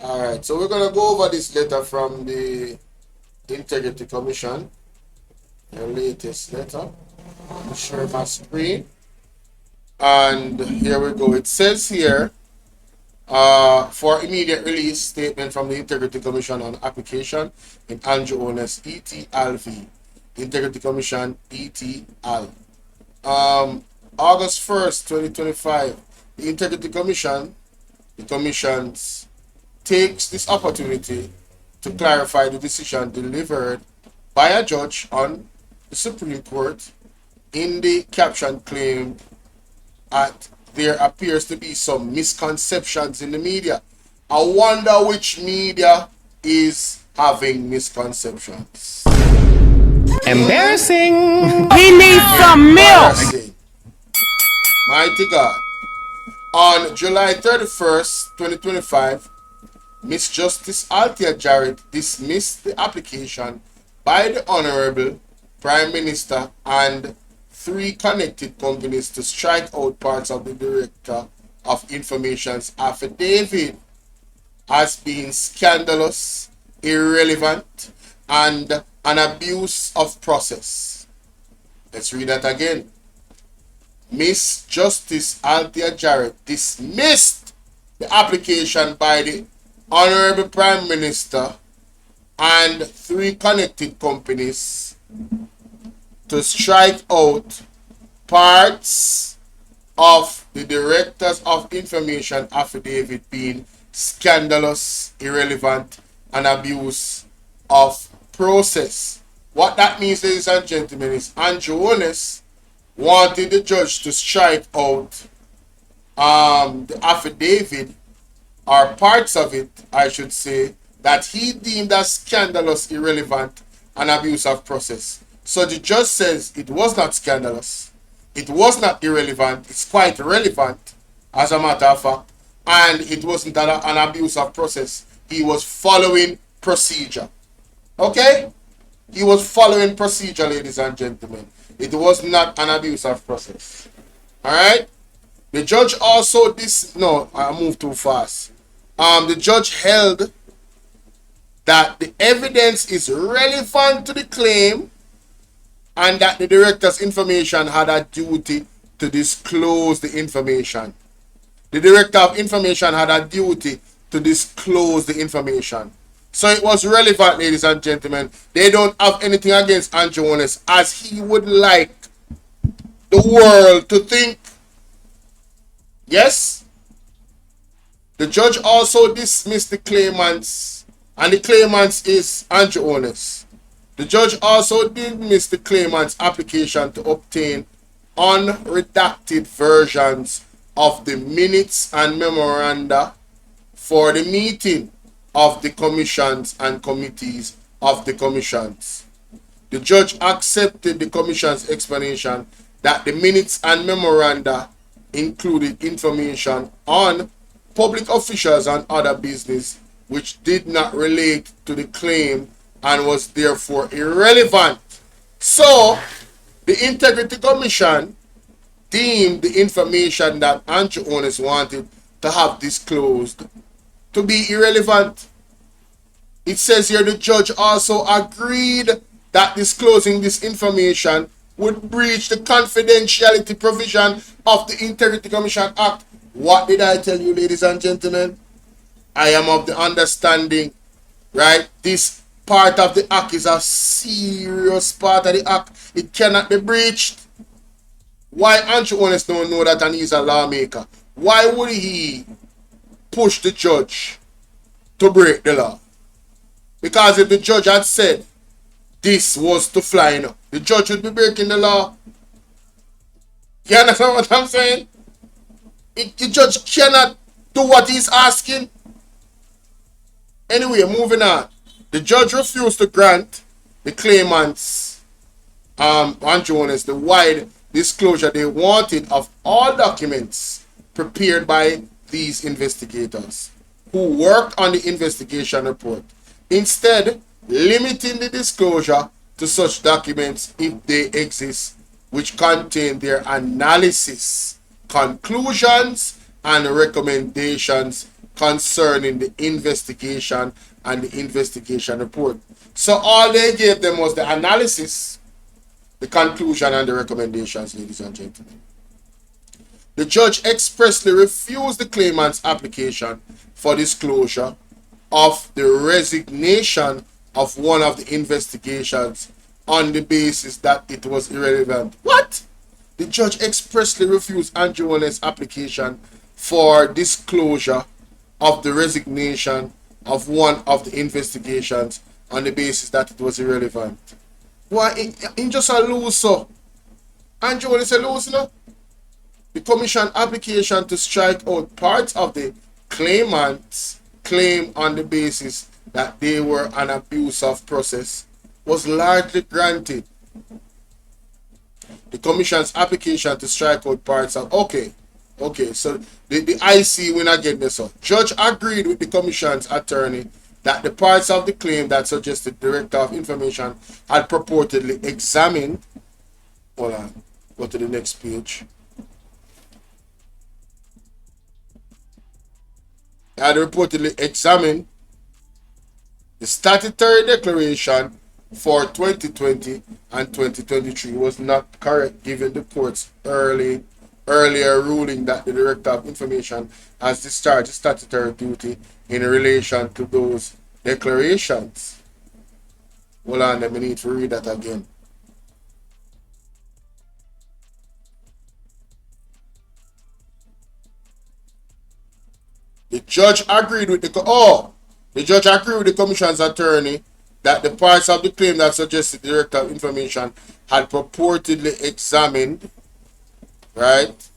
All right, so we're gonna go over this letter from the Integrity Commission, the latest letter. I'll share my screen, and here we go. It says here, for immediate release statement from the Integrity Commission on application in Andrew Owners ETLV. Integrity Commission ETL. August 1st, 2025. The Integrity Commission, the Commissions takes this opportunity to clarify the decision delivered by a judge on the Supreme Court in the caption claim at there appears to be some misconceptions in the media. I wonder which media is having misconceptions. Embarrassing. He needs some milk. Embarrassing. Mighty God. On July 31st, 2025, Miss Justice Althea Jarrett dismissed the application by the Honorable Prime Minister and 3 connected companies to strike out parts of the Director of Information's affidavit as being scandalous, irrelevant, and an abuse of process. Let's read that again. Miss Justice Althea Jarrett dismissed the application by the Honorable Prime Minister and 3 connected companies to strike out parts of the Directors of Information affidavit being scandalous, irrelevant, and abuse of process. What that means, ladies and gentlemen, is Andrew Ones wanted the judge to strike out the affidavit, or parts of it, I should say, that he deemed as scandalous, irrelevant, and abuse of process. So the judge says it was not scandalous, it was not irrelevant, it's quite relevant, as a matter of fact, and it wasn't an abuse of process. He was following procedure. Okay? He was following procedure, ladies and gentlemen. It was not an abuse of process. Alright? The judge also I moved too fast. The judge held that the evidence is relevant to the claim and that the Director's information had a duty to disclose the information. The Director of Information had a duty to disclose the information. So it was relevant, ladies and gentlemen. They don't have anything against Andrew Ones, as he would like the world to think. Yes? The judge also dismissed the claimants, and the claimants is Andrew Ones. The judge also dismissed the claimant's application to obtain unredacted versions of the minutes and memoranda for the meeting of the commissions and committees of the commissions. The judge accepted the commission's explanation that the minutes and memoranda included information on public officials and other business which did not relate to the claim and was therefore irrelevant. So, the Integrity Commission deemed the information that Andrew Ones wanted to have disclosed to be irrelevant. It says here the judge also agreed that disclosing this information would breach the confidentiality provision of the Integrity Commission Act. What did I tell you, ladies and gentlemen? I am of the understanding, right? This part of the act is a serious part of the act. It cannot be breached. Why Andrew Ones don't know that, and he's a lawmaker? Why would he push the judge to break the law? Because if the judge had said this was to fly, the judge would be breaking the law. You understand what I'm saying? The judge cannot do what he's asking. Anyway, moving on. The judge refused to grant the claimants, Andrew Ones, the wide disclosure they wanted of all documents prepared by these investigators who worked on the investigation report, instead limiting the disclosure to such documents if they exist, which contain their analysis, conclusions, and recommendations concerning the investigation and the investigation report. So all they gave them was the analysis, the conclusion, and the recommendations, ladies and gentlemen. The judge expressly refused the claimant's application for disclosure of the resignation of one of the investigations on the basis that it was irrelevant. What? The judge expressly refused Andrew Holness's application for disclosure of the resignation of one of the investigations on the basis that it was irrelevant. Why? In just a loser. Andrew Holness a loser, no? The commission application to strike out parts of the claimant's claim on the basis that they were an abuse of process was largely granted. The commission's application to strike out parts of okay, so the IC will not get this up. Judge agreed with the commission's attorney that the parts of the claim that suggested the Director of Information had purportedly examined. Hold on, go to the next page. Had reportedly examined the statutory declaration for 2020 and 2023 was not correct given the court's earlier ruling that the Director of Information has discharged his statutory duty in relation to those declarations. Hold on, let me need to read that again. The judge agreed with the commission's attorney that the parts of the claim that suggested the Director of Information had purportedly examined, right?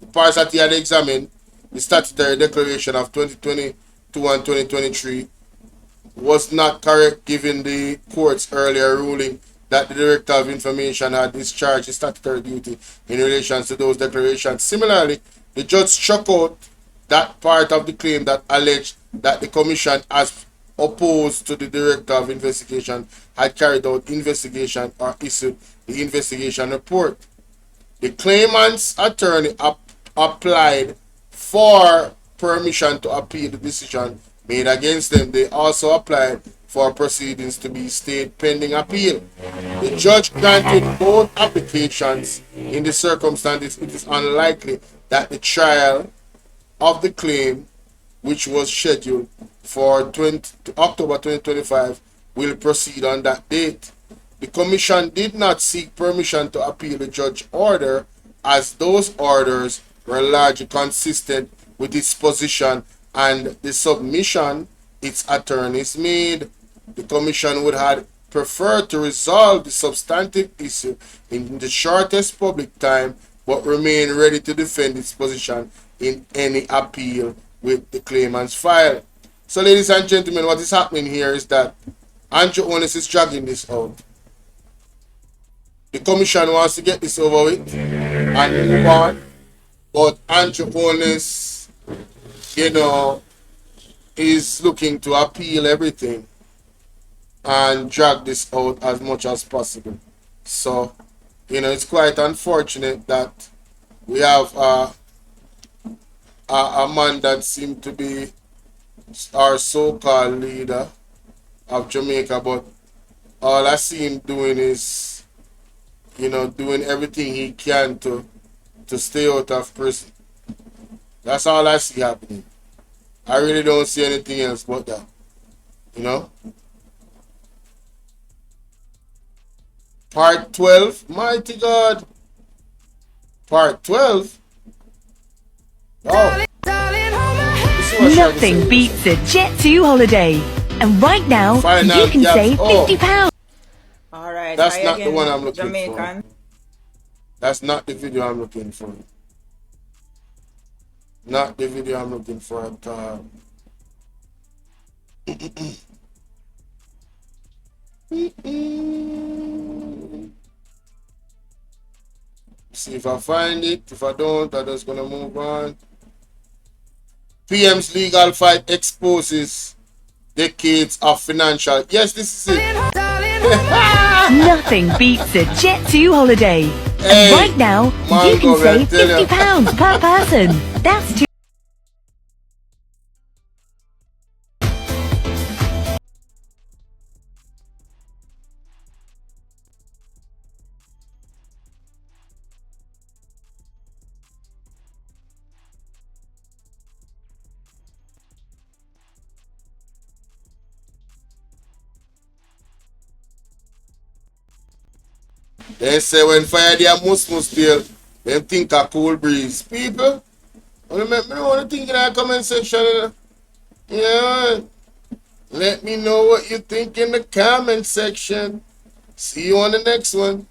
The parts that he had examined, the statutory declaration of 2022 and 2023, was not correct given the court's earlier ruling that the Director of Information had discharged his statutory duty in relation to those declarations. Similarly, the judge struck out that part of the claim that alleged that the commission, as opposed to the Director of Investigation, had carried out investigation or issued the investigation report. The claimant's attorney applied for permission to appeal the decision made against them. They also applied for proceedings to be stayed pending appeal. The judge granted both applications. In the circumstances, it is unlikely that the trial of the claim, which was scheduled for October 2025, will proceed on that date. The commission did not seek permission to appeal the judge's order, as those orders were largely consistent with its position and the submission its attorneys made. The commission would have preferred to resolve the substantive issue in the shortest public time, but remain ready to defend its position in any appeal with the claimant's file. So, ladies and gentlemen, what is happening here is that Andrew Holness is dragging this out. The commission wants to get this over with and move on, but Andrew Holness, is looking to appeal everything and drag this out as much as possible. So, it's quite unfortunate that we have a man that seemed to be our so-called leader of Jamaica, but all I see him doing is, doing everything he can to stay out of prison. That's all I see happening. I really don't see anything else but that. Part 12, mighty God. Part 12. Oh. Nothing beats a Jet2 holiday. And right now, you can save £50. Alright, that's not the one I'm looking Jamaican. for. That's not the video I'm looking for. Not the video I'm looking for at all. See if I find it. If I don't, I'm just gonna move on. PM's legal fight exposes decades of financial. Yes, this is it. Nothing beats a Jet2 holiday. And right now, you can save tell £50 per person. That's too. They say when fire their must tail, them think a cool breeze. People, want to make me know what you think in the comment section. Yeah, let me know what you think in the comment section. See you on the next one.